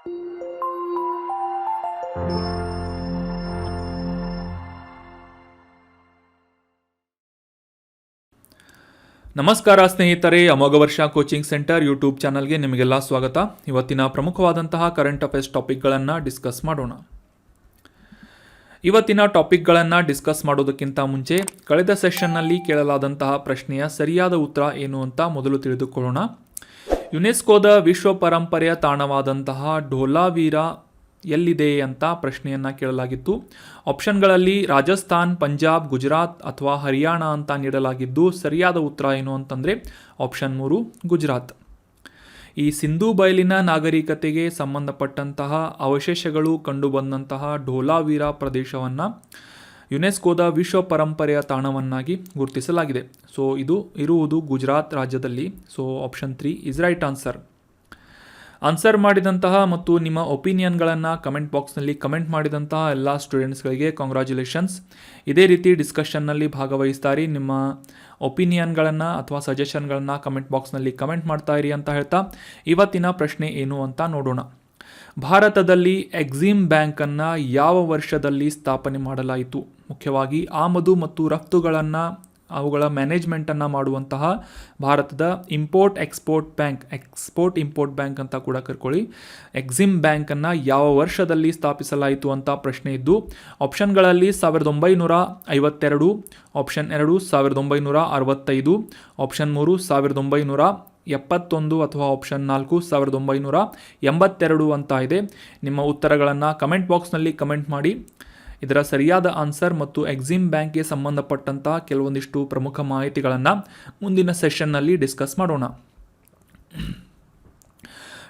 ನಮಸ್ಕಾರ ಸ್ನೇಹಿತರೆ, ಅಮೋಘ ವರ್ಷ ಕೋಚಿಂಗ್ ಸೆಂಟರ್ ಯೂಟ್ಯೂಬ್ ಚಾನಲ್ಗೆ ನಿಮಗೆಲ್ಲ ಸ್ವಾಗತ. ಇವತ್ತಿನ ಪ್ರಮುಖವಾದಂತಹ ಕರೆಂಟ್ ಅಫೇರ್ಸ್ ಟಾಪಿಕ್ಗಳನ್ನು ಡಿಸ್ಕಸ್ ಮಾಡೋಣ. ಇವತ್ತಿನ ಟಾಪಿಕ್ಗಳನ್ನು ಡಿಸ್ಕಸ್ ಮಾಡೋದಕ್ಕಿಂತ ಮುಂಚೆ ಕಳೆದ ಸೆಷನ್ನಲ್ಲಿ ಕೇಳಲಾದಂತಹ ಪ್ರಶ್ನೆಯ ಸರಿಯಾದ ಉತ್ತರ ಏನು ಅಂತ ಮೊದಲು ತಿಳಿದುಕೊಳ್ಳೋಣ. ಯುನೆಸ್ಕೋದ ವಿಶ್ವ ಪರಂಪರೆಯ ತಾಣವಾದಂತಹ ಢೋಲಾವೀರ ಎಲ್ಲಿದೆ ಅಂತ ಪ್ರಶ್ನೆಯನ್ನು ಕೇಳಲಾಗಿತ್ತು. ಆಪ್ಷನ್ಗಳಲ್ಲಿ ರಾಜಸ್ಥಾನ್, ಪಂಜಾಬ್, ಗುಜರಾತ್ ಅಥವಾ ಹರಿಯಾಣ ಅಂತ ನೀಡಲಾಗಿದ್ದು ಸರಿಯಾದ ಉತ್ತರ ಏನು ಅಂತಂದರೆ ಆಪ್ಷನ್ 3 ಗುಜರಾತ್. ಈ ಸಿಂಧೂ ಬಯಲಿನ ನಾಗರಿಕತೆಗೆ ಸಂಬಂಧಪಟ್ಟಂತಹ ಅವಶೇಷಗಳು ಕಂಡುಬಂದಂತಹ ಢೋಲಾವೀರ ಪ್ರದೇಶವನ್ನು ಯುನೆಸ್ಕೋದ ವಿಶ್ವ ಪರಂಪರೆಯ ತಾಣವನ್ನಾಗಿ ಗುರುತಿಸಲಾಗಿದೆ. ಸೊ ಇದು ಇರುವುದು ಗುಜರಾತ್ ರಾಜ್ಯದಲ್ಲಿ. So option 3 is right answer ಮಾಡಿದಂತಹ ಮತ್ತು ನಿಮ್ಮ ಒಪಿನಿಯನ್ಗಳನ್ನು ಕಮೆಂಟ್ ಬಾಕ್ಸ್ನಲ್ಲಿ ಕಮೆಂಟ್ ಮಾಡಿದಂತಹ ಎಲ್ಲ ಸ್ಟೂಡೆಂಟ್ಸ್ಗಳಿಗೆ ಕಾಂಗ್ರ್ಯಾಚುಲೇಷನ್ಸ್. ಇದೇ ರೀತಿ ಡಿಸ್ಕಷನ್ನಲ್ಲಿ ಭಾಗವಹಿಸ್ತಾರಿ. ನಿಮ್ಮ ಒಪಿನಿಯನ್ಗಳನ್ನು ಅಥವಾ ಸಜೆಷನ್ಗಳನ್ನು ಕಮೆಂಟ್ ಬಾಕ್ಸ್ನಲ್ಲಿ ಕಮೆಂಟ್ ಮಾಡ್ತಾ ಇರಿ ಅಂತ ಹೇಳ್ತಾ ಇವತ್ತಿನ ಪ್ರಶ್ನೆ ಏನು ಅಂತ ನೋಡೋಣ. ಭಾರತದಲ್ಲಿ ಎಕ್ಸಿಮ್ ಬ್ಯಾಂಕನ್ನು ಯಾವ ವರ್ಷದಲ್ಲಿ ಸ್ಥಾಪನೆ ಮಾಡಲಾಯಿತು? ಮುಖ್ಯವಾಗಿ ಆಮದು ಮತ್ತು ರಫ್ತುಗಳನ್ನು ಅವುಗಳ ಮ್ಯಾನೇಜ್ಮೆಂಟನ್ನು ಮಾಡುವಂತಹ ಭಾರತದ ಎಕ್ಸ್ಪೋರ್ಟ್ ಇಂಪೋರ್ಟ್ ಬ್ಯಾಂಕ್ ಅಂತ ಕೂಡ ಕರ್ಕೊಳ್ಳಿ. ಎಕ್ಸಿಮ್ ಬ್ಯಾಂಕನ್ನು ಯಾವ ವರ್ಷದಲ್ಲಿ ಸ್ಥಾಪಿಸಲಾಯಿತು ಅಂತ ಪ್ರಶ್ನೆ ಇದ್ದು ಆಪ್ಷನ್ಗಳಲ್ಲಿ 1952, ಆಪ್ಷನ್ 2 1965, ಆಪ್ಷನ್ 3 1971 ಅಥವಾ ಆಪ್ಷನ್ 4 1982 ಅಂತ ಇದೆ. ನಿಮ್ಮ ಉತ್ತರಗಳನ್ನು ಕಮೆಂಟ್ ಬಾಕ್ಸ್ನಲ್ಲಿ ಕಮೆಂಟ್ ಮಾಡಿ. ಇದರ ಸರಿಯಾದ ಆನ್ಸರ್ ಮತ್ತು ಎಕ್ಸಿಮ್ ಬ್ಯಾಂಕ್ಗೆ ಸಂಬಂಧಪಟ್ಟಂತಹ ಕೆಲವೊಂದಿಷ್ಟು ಪ್ರಮುಖ ಮಾಹಿತಿಗಳನ್ನು ಮುಂದಿನ ಸೆಷನ್ನಲ್ಲಿ ಡಿಸ್ಕಸ್ ಮಾಡೋಣ.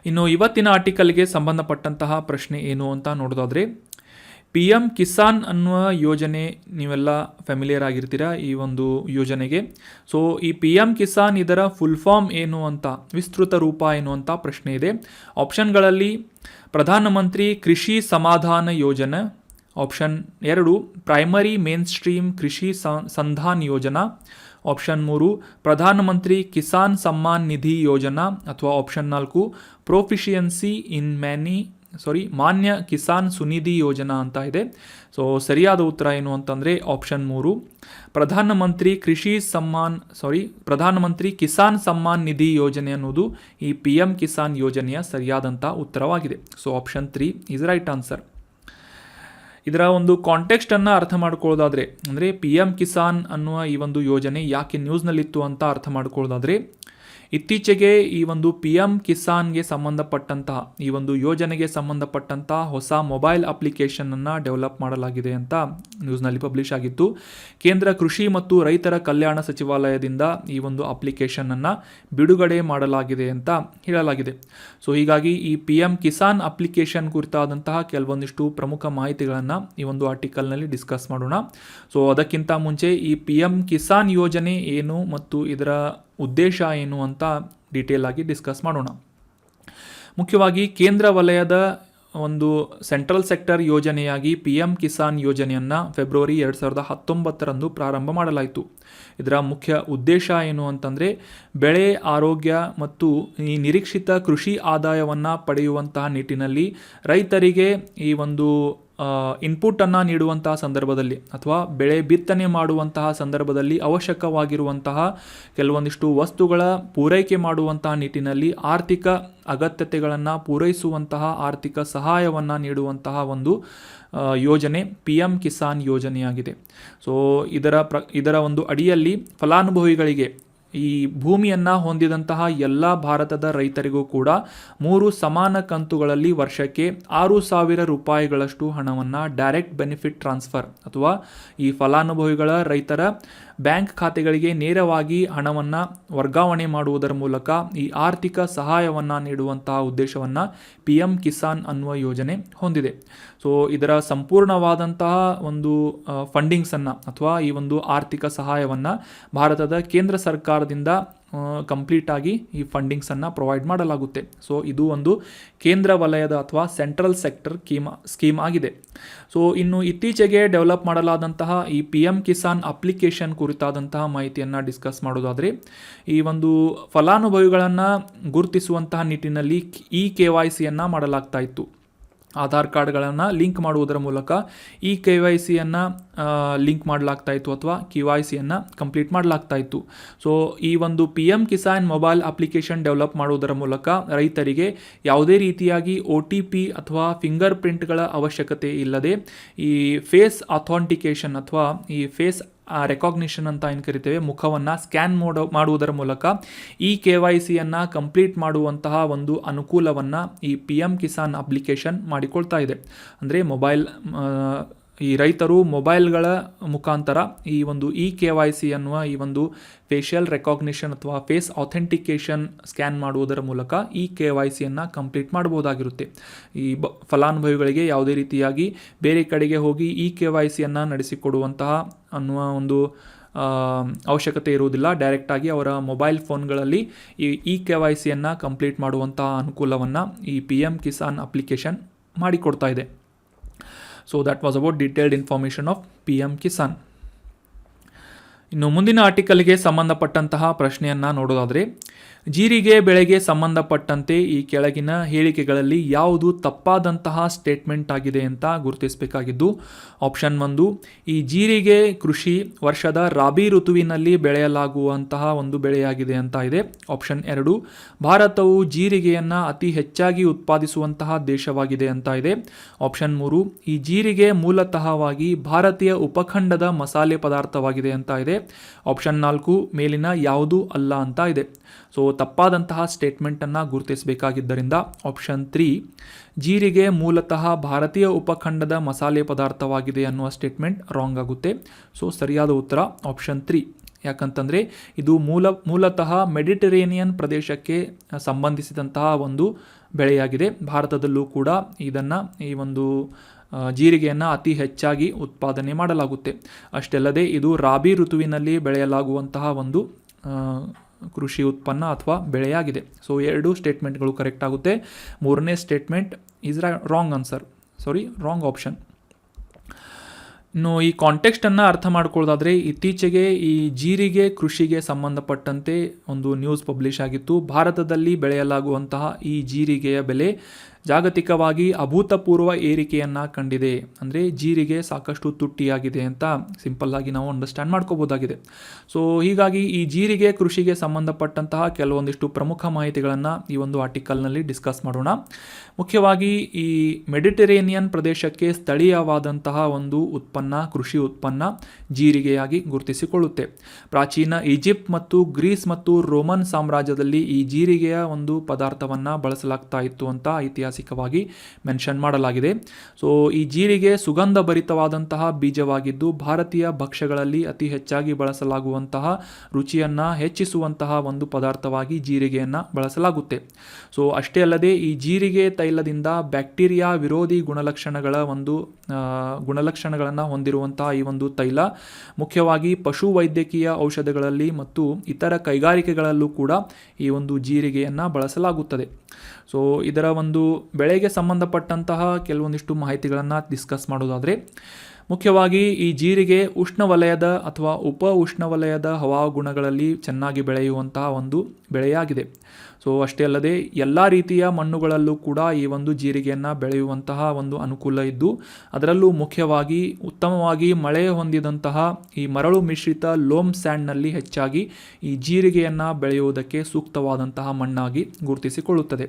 ಇನ್ನು ಇವತ್ತಿನ ಆರ್ಟಿಕಲ್ಗೆ ಸಂಬಂಧಪಟ್ಟಂತಹ ಪ್ರಶ್ನೆ ಏನು ಅಂತ ನೋಡೋದಾದರೆ, PM ಕಿಸಾನ್ ಅನ್ನುವ ಯೋಜನೆ ನೀವೆಲ್ಲ ಫೆಮಿಲಿಯರ್ ಆಗಿರ್ತೀರ ಈ ಒಂದು ಯೋಜನೆಗೆ. ಸೊ ಈ PM ಕಿಸಾನ್ ಇದರ ಫುಲ್ ಫಾರ್ಮ್ ಏನು ಅಂತ, ವಿಸ್ತೃತ ರೂಪ ಏನು ಅಂತ ಪ್ರಶ್ನೆ ಇದೆ. ಆಪ್ಷನ್ಗಳಲ್ಲಿ ಪ್ರಧಾನಮಂತ್ರಿ ಕೃಷಿ ಸಮಾಧಾನ ಯೋಜನೆ, ಆಪ್ಷನ್ 2 ಪ್ರೈಮರಿ ಮೇನ್ ಸ್ಟ್ರೀಮ್ ಕೃಷಿ ಸಂಧಾನ್ ಯೋಜನಾ, ಆಪ್ಷನ್ 3 ಪ್ರಧಾನಮಂತ್ರಿ ಕಿಸಾನ್ ಸಮ್ಮಾನ್ ನಿಧಿ ಯೋಜನಾ ಅಥವಾ ಆಪ್ಷನ್ 4 ಪ್ರೊಫಿಷಿಯನ್ಸಿ ಇನ್ ಮಾನ್ಯ ಕಿಸಾನ್ ಸುನಿಧಿ ಯೋಜನಾ ಅಂತ ಇದೆ. ಸೊ ಸರಿಯಾದ ಉತ್ತರ ಏನು ಅಂತಂದರೆ ಆಪ್ಷನ್ 3 ಪ್ರಧಾನಮಂತ್ರಿ ಕಿಸಾನ್ ಸಮ್ಮಾನ್ ನಿಧಿ ಯೋಜನೆ ಅನ್ನೋದು ಈ PM ಕಿಸಾನ್ ಯೋಜನೆಯ ಸರಿಯಾದಂಥ ಉತ್ತರವಾಗಿದೆ. So option 3 is right answer. ಇದರ ಒಂದು ಕಾಂಟೆಕ್ಸ್ಟನ್ನು ಅರ್ಥ ಮಾಡ್ಕೊಳ್ಳೋದಾದರೆ, ಅಂದರೆ PM ಕಿಸಾನ್ ಅನ್ನುವ ಈ ಒಂದು ಯೋಜನೆ ಯಾಕೆ ನ್ಯೂಸ್ನಲ್ಲಿತ್ತು ಅಂತ ಅರ್ಥ ಮಾಡ್ಕೊಳ್ಳೋದಾದರೆ, ಇತ್ತೀಚೆಗೆ ಈ ಒಂದು PM ಕಿಸಾನ್ಗೆ ಸಂಬಂಧಪಟ್ಟಂತಹ ಈ ಒಂದು ಯೋಜನೆಗೆ ಸಂಬಂಧಪಟ್ಟಂತಹ ಹೊಸ ಮೊಬೈಲ್ ಅಪ್ಲಿಕೇಶನನ್ನು ಡೆವಲಪ್ ಮಾಡಲಾಗಿದೆ ಅಂತ ನ್ಯೂಸ್ನಲ್ಲಿ ಪಬ್ಲಿಷ್ ಆಗಿತ್ತು. ಕೇಂದ್ರ ಕೃಷಿ ಮತ್ತು ರೈತರ ಕಲ್ಯಾಣ ಸಚಿವಾಲಯದಿಂದ ಈ ಒಂದು ಅಪ್ಲಿಕೇಶನನ್ನು ಬಿಡುಗಡೆ ಮಾಡಲಾಗಿದೆ ಅಂತ ಹೇಳಲಾಗಿದೆ. ಸೊ ಹೀಗಾಗಿ ಈ PM ಕಿಸಾನ್ ಅಪ್ಲಿಕೇಶನ್ ಕುರಿತಾದಂತಹ ಕೆಲವೊಂದಿಷ್ಟು ಪ್ರಮುಖ ಮಾಹಿತಿಗಳನ್ನು ಈ ಒಂದು ಆರ್ಟಿಕಲ್ನಲ್ಲಿ ಡಿಸ್ಕಸ್ ಮಾಡೋಣ. ಸೊ ಅದಕ್ಕಿಂತ ಮುಂಚೆ ಈ PM ಕಿಸಾನ್ ಯೋಜನೆ ಏನು ಮತ್ತು ಇದರ ಉದ್ದೇಶ ಏನು ಅಂತ ಡೀಟೇಲ್ ಆಗಿ ಡಿಸ್ಕಸ್ ಮಾಡೋಣ. ಮುಖ್ಯವಾಗಿ ಕೇಂದ್ರ ವಲಯದ ಒಂದು ಸೆಂಟ್ರಲ್ ಸೆಕ್ಟರ್ ಯೋಜನೆಯಾಗಿ PM ಕಿಸಾನ್ ಯೋಜನೆಯನ್ನು ಫೆಬ್ರವರಿ 2019 ಪ್ರಾರಂಭ ಮಾಡಲಾಯಿತು. ಇದರ ಮುಖ್ಯ ಉದ್ದೇಶ ಏನು ಅಂತಂದರೆ, ಬೆಳೆ ಆರೋಗ್ಯ ಮತ್ತು ಈ ನಿರೀಕ್ಷಿತ ಕೃಷಿ ಆದಾಯವನ್ನು ಪಡೆಯುವಂತಹ ನಿಟ್ಟಿನಲ್ಲಿ ರೈತರಿಗೆ ಈ ಒಂದು ಇನ್ಪುಟನ್ನು ನೀಡುವಂತಹ ಸಂದರ್ಭದಲ್ಲಿ ಅಥವಾ ಬೆಳೆ ಬಿತ್ತನೆ ಮಾಡುವಂತಹ ಸಂದರ್ಭದಲ್ಲಿ ಅವಶ್ಯಕವಾಗಿರುವಂತಹ ಕೆಲವೊಂದಿಷ್ಟು ವಸ್ತುಗಳ ಪೂರೈಕೆ ಮಾಡುವಂತಹ ನಿಟ್ಟಿನಲ್ಲಿ ಆರ್ಥಿಕ ಅಗತ್ಯತೆಗಳನ್ನು ಪೂರೈಸುವಂತಹ ಆರ್ಥಿಕ ಸಹಾಯವನ್ನು ನೀಡುವಂತಹ ಒಂದು ಯೋಜನೆ PM ಕಿಸಾನ್ ಯೋಜನೆಯಾಗಿದೆ. ಸೊ ಇದರ ಒಂದು ಅಡಿಯಲ್ಲಿ ಫಲಾನುಭವಿಗಳಿಗೆ ಈ ಭೂಮಿಯನ್ನು ಹೊಂದಿದಂತಹ ಎಲ್ಲ ಭಾರತದ ರೈತರಿಗೂ ಕೂಡ 3 ಸಮಾನ ಕಂತುಗಳಲ್ಲಿ ವರ್ಷಕ್ಕೆ 6,000 ರೂಪಾಯಿಗಳಷ್ಟು ಹಣವನ್ನು ಡೈರೆಕ್ಟ್ ಬೆನಿಫಿಟ್ ಟ್ರಾನ್ಸ್ಫರ್ ಅಥವಾ ಈ ಫಲಾನುಭವಿಗಳ ರೈತರ ಬ್ಯಾಂಕ್ ಖಾತೆಗಳಿಗೆ ನೇರವಾಗಿ ಹಣವನ್ನು ವರ್ಗಾವಣೆ ಮಾಡುವುದರ ಮೂಲಕ ಈ ಆರ್ಥಿಕ ಸಹಾಯವನ್ನು ನೀಡುವಂತಹ ಉದ್ದೇಶವನ್ನು PM ಕಿಸಾನ್ ಅನ್ನುವ ಯೋಜನೆ ಹೊಂದಿದೆ. ಸೊ ಇದರ ಸಂಪೂರ್ಣವಾದಂತಹ ಒಂದು ಫಂಡಿಂಗ್ಸನ್ನು ಅಥವಾ ಈ ಒಂದು ಆರ್ಥಿಕ ಸಹಾಯವನ್ನು ಭಾರತದ ಕೇಂದ್ರ ಸರ್ಕಾರದಿಂದ ಕಂಪ್ಲೀಟಾಗಿ ಈ ಫಂಡಿಂಗ್ಸನ್ನು ಪ್ರೊವೈಡ್ ಮಾಡಲಾಗುತ್ತೆ. ಸೊ ಇದು ಒಂದು ಕೇಂದ್ರ ವಲಯದ ಅಥವಾ ಸೆಂಟ್ರಲ್ ಸೆಕ್ಟರ್ ಸ್ಕೀಮ್ ಆಗಿದೆ. ಸೊ ಇನ್ನು ಇತ್ತೀಚೆಗೆ ಡೆವಲಪ್ ಮಾಡಲಾದಂತಹ ಈ PM ಕಿಸಾನ್ ಅಪ್ಲಿಕೇಶನ್ ಕುರಿತಾದಂತಹ ಮಾಹಿತಿಯನ್ನು ಡಿಸ್ಕಸ್ ಮಾಡೋದಾದರೆ, ಈ ಒಂದು ಫಲಾನುಭವಿಗಳನ್ನು ಗುರುತಿಸುವಂತಹ ನಿಟ್ಟಿನಲ್ಲಿ KYCಯನ್ನು ಮಾಡಲಾಗ್ತಾ ಇತ್ತು. ಆಧಾರ್ ಕಾರ್ಡ್ಗಳನ್ನು ಲಿಂಕ್ ಮಾಡುವುದರ ಮೂಲಕ KYCಯನ್ನು ಲಿಂಕ್ ಮಾಡಲಾಗ್ತಾ ಇತ್ತು ಅಥವಾ KYCಯನ್ನು ಕಂಪ್ಲೀಟ್ ಮಾಡಲಾಗ್ತಾ ಇತ್ತು. ಸೊ ಈ ಒಂದು PM Kisan mobile application develop ಮಾಡುವುದರ ಮೂಲಕ ರೈತರಿಗೆ ಯಾವುದೇ ರೀತಿಯಾಗಿ OTP ಅಥವಾ ಫಿಂಗರ್ ಪ್ರಿಂಟ್ಗಳ ಅವಶ್ಯಕತೆ ಇಲ್ಲದೆ ಈ ಫೇಸ್ ಅಥೆಂಟಿಕೇಷನ್ ಅಥವಾ ಈ ಫೇಸ್ ರೆಕಾಗ್ನಿಷನ್ ಅಂತ ಏನು ಕರಿತೇವೆ, ಮುಖವನ್ನು ಸ್ಕ್ಯಾನ್ ಮಾಡುವುದರ ಮೂಲಕ KYCಯನ್ನು ಕಂಪ್ಲೀಟ್ ಮಾಡುವಂತಹ ಒಂದು ಅನುಕೂಲವನ್ನು ಈ PM ಕಿಸಾನ್ ಅಪ್ಲಿಕೇಶನ್ ಮಾಡಿಕೊಳ್ತಾ ಇದೆ. ಅಂದರೆ ಈ ರೈತರು ಮೊಬೈಲ್ಗಳ ಮುಖಾಂತರ ಈ ಒಂದು KYC ಅನ್ನುವ ಈ ಒಂದು ಫೇಶಿಯಲ್ ರೆಕಾಗ್ನಿಷನ್ ಅಥವಾ ಫೇಸ್ ಅಥೆಂಟಿಕೇಷನ್ ಸ್ಕ್ಯಾನ್ ಮಾಡುವುದರ ಮೂಲಕ KYCಯನ್ನು ಕಂಪ್ಲೀಟ್ ಮಾಡಬಹುದಾಗಿರುತ್ತೆ. ಈ ಫಲಾನುಭವಿಗಳಿಗೆ ಯಾವುದೇ ರೀತಿಯಾಗಿ ಬೇರೆ ಕಡೆಗೆ ಹೋಗಿ KYCಯನ್ನು ನಡೆಸಿಕೊಡುವಂತಹ ಅನ್ನುವ ಒಂದು ಅವಶ್ಯಕತೆ ಇರುವುದಿಲ್ಲ. ಡೈರೆಕ್ಟಾಗಿ ಅವರ ಮೊಬೈಲ್ ಫೋನ್ಗಳಲ್ಲಿ ಈ KYCಯನ್ನು ಕಂಪ್ಲೀಟ್ ಮಾಡುವಂತಹ ಅನುಕೂಲವನ್ನು ಈ PM ಕಿಸಾನ್ ಅಪ್ಲಿಕೇಶನ್ ಮಾಡಿಕೊಡ್ತಾ ಇದೆ. So that was about detailed information of PM Kisan. ಇನ್ನು ಮುಂದಿನ ಆರ್ಟಿಕಲ್ಗೆ ಸಂಬಂಧಪಟ್ಟಂತಹ ಪ್ರಶ್ನೆಯನ್ನು ನೋಡೋದಾದರೆ, ಜೀರಿಗೆ ಬೆಳೆಗೆ ಸಂಬಂಧಪಟ್ಟಂತೆ ಈ ಕೆಳಗಿನ ಹೇಳಿಕೆಗಳಲ್ಲಿ ಯಾವುದು ತಪ್ಪಾದಂತಹ ಸ್ಟೇಟ್ಮೆಂಟ್ ಆಗಿದೆ ಅಂತ ಗುರುತಿಸಬೇಕಾಗಿದ್ದು, ಆಪ್ಷನ್ 1 ಈ ಜೀರಿಗೆ ಕೃಷಿ ವರ್ಷದ ರಾಬಿ ಋತುವಿನಲ್ಲಿ ಬೆಳೆಯಲಾಗುವಂತಹ ಒಂದು ಬೆಳೆಯಾಗಿದೆ ಅಂತ ಇದೆ. ಆಪ್ಷನ್ 2 ಭಾರತವು ಜೀರಿಗೆಯನ್ನು ಅತಿ ಹೆಚ್ಚಾಗಿ ಉತ್ಪಾದಿಸುವಂತಹ ದೇಶವಾಗಿದೆ ಅಂತ ಇದೆ. ಆಪ್ಷನ್ 3 ಈ ಜೀರಿಗೆ ಮೂಲತಃವಾಗಿ ಭಾರತೀಯ ಉಪಖಂಡದ ಮಸಾಲೆ ಪದಾರ್ಥವಾಗಿದೆ ಅಂತ ಇದೆ. ಆಪ್ಷನ್ 4 ಮೇಲಿನ ಯಾವುದೂ ಅಲ್ಲ ಅಂತ ಇದೆ. ಸೊ ತಪ್ಪಾದಂತಹ ಸ್ಟೇಟ್ಮೆಂಟನ್ನು ಗುರುತಿಸಬೇಕಾಗಿದ್ದರಿಂದ ಆಪ್ಷನ್ 3 ಜೀರಿಗೆ ಮೂಲತಃ ಭಾರತೀಯ ಉಪಖಂಡದ ಮಸಾಲೆ ಪದಾರ್ಥವಾಗಿದೆ ಅನ್ನುವ ಸ್ಟೇಟ್ಮೆಂಟ್ ರಾಂಗ್ ಆಗುತ್ತೆ. ಸೊ ಸರಿಯಾದ ಉತ್ತರ ಆಪ್ಷನ್ 3. ಯಾಕಂತಂದರೆ ಇದು ಮೂಲತಃ ಮೆಡಿಟರೇನಿಯನ್ ಪ್ರದೇಶಕ್ಕೆ ಸಂಬಂಧಿಸಿದಂತಹ ಒಂದು ಬೆಳೆಯಾಗಿದೆ. ಭಾರತದಲ್ಲೂ ಕೂಡ ಈ ಒಂದು ಜೀರಿಗೆಯನ್ನು ಅತಿ ಹೆಚ್ಚಾಗಿ ಉತ್ಪಾದನೆ ಮಾಡಲಾಗುತ್ತೆ. ಅಷ್ಟಲ್ಲದೆ ಇದು ರಾಬಿ ಋತುವಿನಲ್ಲಿ ಬೆಳೆಯಲಾಗುವಂತಹ ಒಂದು ಕೃಷಿ ಉತ್ಪನ್ನ ಅಥವಾ ಬೆಳೆಯಾಗಿದೆ. ಸೊ 2 ಸ್ಟೇಟ್ಮೆಂಟ್ಗಳು ಕರೆಕ್ಟ್ ಆಗುತ್ತೆ. 3ನೇ ಸ್ಟೇಟ್ಮೆಂಟ್ ಈಸ್ ರಾಂಗ್ ಆಪ್ಷನ್. ಇನ್ನು ಈ ಕಾಂಟೆಕ್ಸ್ಟನ್ನು ಅರ್ಥ ಮಾಡ್ಕೊಳ್ಳೋದಾದರೆ, ಇತ್ತೀಚೆಗೆ ಈ ಜೀರಿಗೆ ಕೃಷಿಗೆ ಸಂಬಂಧಪಟ್ಟಂತೆ ಒಂದು ನ್ಯೂಸ್ ಪಬ್ಲಿಷ್ ಆಗಿತ್ತು. ಭಾರತದಲ್ಲಿ ಬೆಳೆಯಲಾಗುವಂತಹ ಈ ಜೀರಿಗೆಯ ಬೆಲೆ ಜಾಗತಿಕವಾಗಿ ಅಭೂತಪೂರ್ವ ಏರಿಕೆಯನ್ನು ಕಂಡಿದೆ. ಅಂದರೆ ಜೀರಿಗೆ ಸಾಕಷ್ಟು ತುಟ್ಟಿಯಾಗಿದೆ ಅಂತ ಸಿಂಪಲ್ ಆಗಿ ನಾವು ಅಂಡರ್ಸ್ಟ್ಯಾಂಡ್ ಮಾಡ್ಕೋಬೋದಾಗಿದೆ. ಸೊ ಹೀಗಾಗಿ ಈ ಜೀರಿಗೆ ಕೃಷಿಗೆ ಸಂಬಂಧಪಟ್ಟಂತಹ ಕೆಲವೊಂದಿಷ್ಟು ಪ್ರಮುಖ ಮಾಹಿತಿಗಳನ್ನು ಈ ಒಂದು ಆರ್ಟಿಕಲ್ನಲ್ಲಿ ಡಿಸ್ಕಸ್ ಮಾಡೋಣ. ಮುಖ್ಯವಾಗಿ ಈ ಮೆಡಿಟರೇನಿಯನ್ ಪ್ರದೇಶಕ್ಕೆ ಸ್ಥಳೀಯವಾದಂತಹ ಒಂದು ಕೃಷಿ ಉತ್ಪನ್ನ ಜೀರಿಗೆಯಾಗಿ ಗುರುತಿಸಿಕೊಳ್ಳುತ್ತೆ. ಪ್ರಾಚೀನ ಈಜಿಪ್ಟ್ ಮತ್ತು ಗ್ರೀಸ್ ಮತ್ತು ರೋಮನ್ ಸಾಮ್ರಾಜ್ಯದಲ್ಲಿ ಈ ಜೀರಿಗೆಯ ಒಂದು ಪದಾರ್ಥವನ್ನು ಬಳಸಲಾಗ್ತಾ ಇತ್ತು ಅಂತ ಐತಿಹಾಸಿಕವಾಗಿ ಮೆನ್ಷನ್ ಮಾಡಲಾಗಿದೆ. ಸೊ ಈ ಜೀರಿಗೆ ಸುಗಂಧ ಭರಿತವಾದಂತಹ ಬೀಜವಾಗಿದ್ದು ಭಾರತೀಯ ಭಕ್ಷ್ಯಗಳಲ್ಲಿ ಅತಿ ಹೆಚ್ಚಾಗಿ ಬಳಸಲಾಗುವಂತಹ ರುಚಿಯನ್ನು ಹೆಚ್ಚಿಸುವಂತಹ ಒಂದು ಪದಾರ್ಥವಾಗಿ ಜೀರಿಗೆಯನ್ನು ಬಳಸಲಾಗುತ್ತೆ. ಸೊ ಅಷ್ಟೇ ಅಲ್ಲದೆ ಈ ಜೀರಿಗೆ ತೈಲದಿಂದ ಬ್ಯಾಕ್ಟೀರಿಯಾ ವಿರೋಧಿ ಗುಣಲಕ್ಷಣಗಳನ್ನು ಹೊಂದಿರುವಂತಹ ಈ ಒಂದು ತೈಲ ಮುಖ್ಯವಾಗಿ ಪಶು ವೈದ್ಯಕೀಯ ಔಷಧಗಳಲ್ಲಿ ಮತ್ತು ಇತರ ಕೈಗಾರಿಕೆಗಳಲ್ಲೂ ಕೂಡ ಈ ಒಂದು ಜೀರಿಗೆಯನ್ನು ಬಳಸಲಾಗುತ್ತದೆ. ಸೊ ಇದರ ಒಂದು ಬೆಳೆಗೆ ಸಂಬಂಧಪಟ್ಟಂತಹ ಕೆಲವೊಂದಿಷ್ಟು ಮಾಹಿತಿಗಳನ್ನು ಡಿಸ್ಕಸ್ ಮಾಡೋದಾದರೆ, ಮುಖ್ಯವಾಗಿ ಈ ಜೀರಿಗೆ ಉಷ್ಣವಲಯದ ಅಥವಾ ಉಪ ಉಷ್ಣವಲಯದ ಹವಾಗುಣಗಳಲ್ಲಿ ಚೆನ್ನಾಗಿ ಬೆಳೆಯುವಂತಹ ಒಂದು ಬೆಳೆಯಾಗಿದೆ. ಸೊ ಅಷ್ಟೇ ಅಲ್ಲದೆ ಎಲ್ಲ ರೀತಿಯ ಮಣ್ಣುಗಳಲ್ಲೂ ಕೂಡ ಈ ಒಂದು ಜೀರಿಗೆಯನ್ನು ಬೆಳೆಯುವಂತಹ ಒಂದು ಅನುಕೂಲ ಇದ್ದು, ಅದರಲ್ಲೂ ಮುಖ್ಯವಾಗಿ ಉತ್ತಮವಾಗಿ ಮಳೆ ಹೊಂದಿದಂತಹ ಈ ಮರಳು ಮಿಶ್ರಿತ ಲೋಮ್ ಸ್ಯಾಂಡ್ನಲ್ಲಿ ಹೆಚ್ಚಾಗಿ ಈ ಜೀರಿಗೆಯನ್ನು ಬೆಳೆಯುವುದಕ್ಕೆ ಸೂಕ್ತವಾದಂತಹ ಮಣ್ಣಾಗಿ ಗುರುತಿಸಿಕೊಳ್ಳುತ್ತದೆ.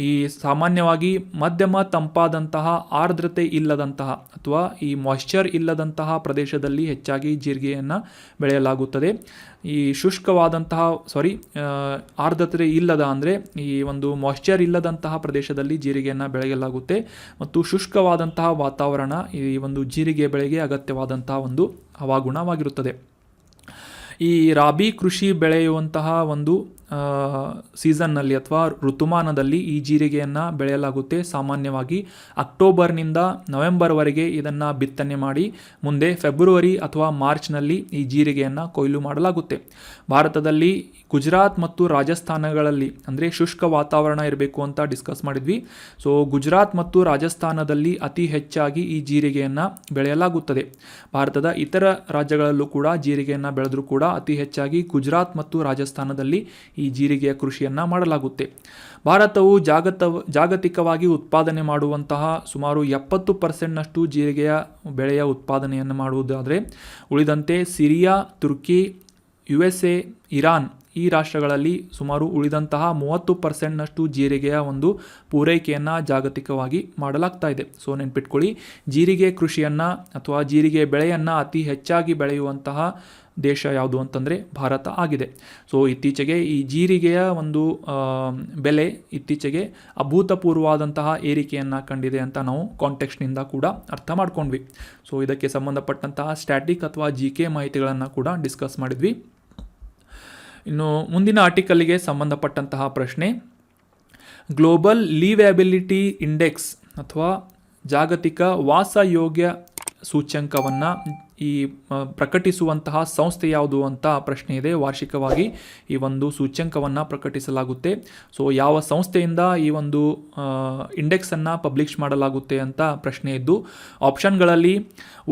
ಈ ಸಾಮಾನ್ಯವಾಗಿ ಮಧ್ಯಮ ತಂಪಾದಂತಹ ಆರ್ದ್ರತೆ ಇಲ್ಲದಂತಹ ಅಥವಾ ಈ ಮಾಯ್ಶ್ಚರ್ ಇಲ್ಲದಂತಹ ಪ್ರದೇಶದಲ್ಲಿ ಹೆಚ್ಚಾಗಿ ಜೀರಿಗೆಯನ್ನು ಬೆಳೆಯಲಾಗುತ್ತದೆ. ಈ ಆರ್ದ್ರತೆ ಇಲ್ಲದ ಅಂದರೆ ಈ ಒಂದು ಮಾಯ್ಶ್ಚರ್ ಇಲ್ಲದಂತಹ ಪ್ರದೇಶದಲ್ಲಿ ಜೀರಿಗೆಯನ್ನು ಬೆಳೆಯಲಾಗುತ್ತೆ ಮತ್ತು ಶುಷ್ಕವಾದಂತಹ ವಾತಾವರಣ ಈ ಒಂದು ಜೀರಿಗೆ ಬೆಳೆಗೆ ಅಗತ್ಯವಾದಂತಹ ಒಂದು ಹವಾಗುಣವಾಗಿರುತ್ತದೆ. ಈ ರಾಬಿ ಕೃಷಿ ಬೆಳೆಯುವಂತಹ ಒಂದು ಸೀಸನ್ನಲ್ಲಿ ಅಥವಾ ಋತುಮಾನದಲ್ಲಿ ಈ ಜೀರಿಗೆಯನ್ನು ಬೆಳೆಯಲಾಗುತ್ತೆ. ಸಾಮಾನ್ಯವಾಗಿ ಅಕ್ಟೋಬರ್ನಿಂದ ನವೆಂಬರ್ವರೆಗೆ ಇದನ್ನು ಬಿತ್ತನೆ ಮಾಡಿ ಮುಂದೆ ಫೆಬ್ರವರಿ ಅಥವಾ ಮಾರ್ಚ್ನಲ್ಲಿ ಈ ಜೀರಿಗೆಯನ್ನು ಕೊಯ್ಲು ಮಾಡಲಾಗುತ್ತೆ. ಭಾರತದಲ್ಲಿ ಗುಜರಾತ್ ಮತ್ತು ರಾಜಸ್ಥಾನಗಳಲ್ಲಿ ಅಂದರೆ ಶುಷ್ಕ ವಾತಾವರಣ ಇರಬೇಕು ಅಂತ ಡಿಸ್ಕಸ್ ಮಾಡಿದ್ವಿ. ಸೊ ಗುಜರಾತ್ ಮತ್ತು ರಾಜಸ್ಥಾನದಲ್ಲಿ ಅತಿ ಹೆಚ್ಚಾಗಿ ಈ ಜೀರಿಗೆಯನ್ನು ಬೆಳೆಯಲಾಗುತ್ತದೆ. ಭಾರತದ ಇತರ ರಾಜ್ಯಗಳಲ್ಲೂ ಕೂಡ ಜೀರಿಗೆಯನ್ನು ಬೆಳೆದರೂ ಕೂಡ ಅತಿ ಹೆಚ್ಚಾಗಿ ಗುಜರಾತ್ ಮತ್ತು ರಾಜಸ್ಥಾನದಲ್ಲಿ ಈ ಜೀರಿಗೆಯ ಕೃಷಿಯನ್ನು ಮಾಡಲಾಗುತ್ತೆ. ಭಾರತವು ಜಾಗತಿಕವಾಗಿ ಉತ್ಪಾದನೆ ಮಾಡುವಂತಹ ಸುಮಾರು 70%ನಷ್ಟು ಜೀರಿಗೆಯ ಬೆಳೆಯ ಉತ್ಪಾದನೆಯನ್ನು ಮಾಡುವುದಾದರೆ ಉಳಿದಂತೆ ಸಿರಿಯಾ, ತುರ್ಕಿ, USA, ಇರಾನ್ ಈ ರಾಷ್ಟ್ರಗಳಲ್ಲಿ ಸುಮಾರು ಉಳಿದಂತಹ 30%ನಷ್ಟು ಜೀರಿಗೆಯ ಒಂದು ಪೂರೈಕೆಯನ್ನು ಜಾಗತಿಕವಾಗಿ ಮಾಡಲಾಗ್ತಾ ಇದೆ. ಸೊ ನೆನ್ಪಿಟ್ಕೊಳ್ಳಿ, ಜೀರಿಗೆ ಕೃಷಿಯನ್ನು ಅಥವಾ ಜೀರಿಗೆ ಬೆಳೆಯನ್ನು ಅತಿ ಹೆಚ್ಚಾಗಿ ಬೆಳೆಯುವಂತಹ ದೇಶ ಯಾವುದು ಅಂತಂದರೆ ಭಾರತ ಆಗಿದೆ. ಸೊ ಇತ್ತೀಚೆಗೆ ಈ ಜೀರಿಗೆಯ ಒಂದು ಬೆಲೆ ಇತ್ತೀಚೆಗೆ ಅಭೂತಪೂರ್ವವಾದಂತಹ ಏರಿಕೆಯನ್ನು ಕಂಡಿದೆ ಅಂತ ನಾವು ಕಾಂಟೆಕ್ಸ್ಟ್ನಿಂದ ಕೂಡ ಅರ್ಥ ಮಾಡ್ಕೊಂಡ್ವಿ. ಸೊ ಇದಕ್ಕೆ ಸಂಬಂಧಪಟ್ಟಂತಹ ಸ್ಟ್ಯಾಟಿಕ್ ಅಥವಾ GK ಮಾಹಿತಿಗಳನ್ನು ಕೂಡ ಡಿಸ್ಕಸ್ ಮಾಡಿದ್ವಿ. ಇನ್ನು ಮುಂದಿನ ಆರ್ಟಿಕಲ್ಗೆ ಸಂಬಂಧಪಟ್ಟಂತಹ ಪ್ರಶ್ನೆ, ಗ್ಲೋಬಲ್ ಲಿವೇಬಿಲಿಟಿ ಇಂಡೆಕ್ಸ್ ಅಥವಾ ಜಾಗತಿಕ ವಾಸಯೋಗ್ಯ ಸೂಚ್ಯಂಕವನ್ನು ಈ ಪ್ರಕಟಿಸುವಂತಹ ಸಂಸ್ಥೆ ಯಾವುದು ಅಂತ ಪ್ರಶ್ನೆ ಇದೆ. ವಾರ್ಷಿಕವಾಗಿ ಈ ಒಂದು ಸೂಚ್ಯಂಕವನ್ನು ಪ್ರಕಟಿಸಲಾಗುತ್ತೆ. ಸೊ ಯಾವ ಸಂಸ್ಥೆಯಿಂದ ಈ ಒಂದು ಇಂಡೆಕ್ಸನ್ನು ಪಬ್ಲಿಷ್ ಮಾಡಲಾಗುತ್ತೆ ಅಂತ ಪ್ರಶ್ನೆ ಇದ್ದು, ಆಪ್ಷನ್ಗಳಲ್ಲಿ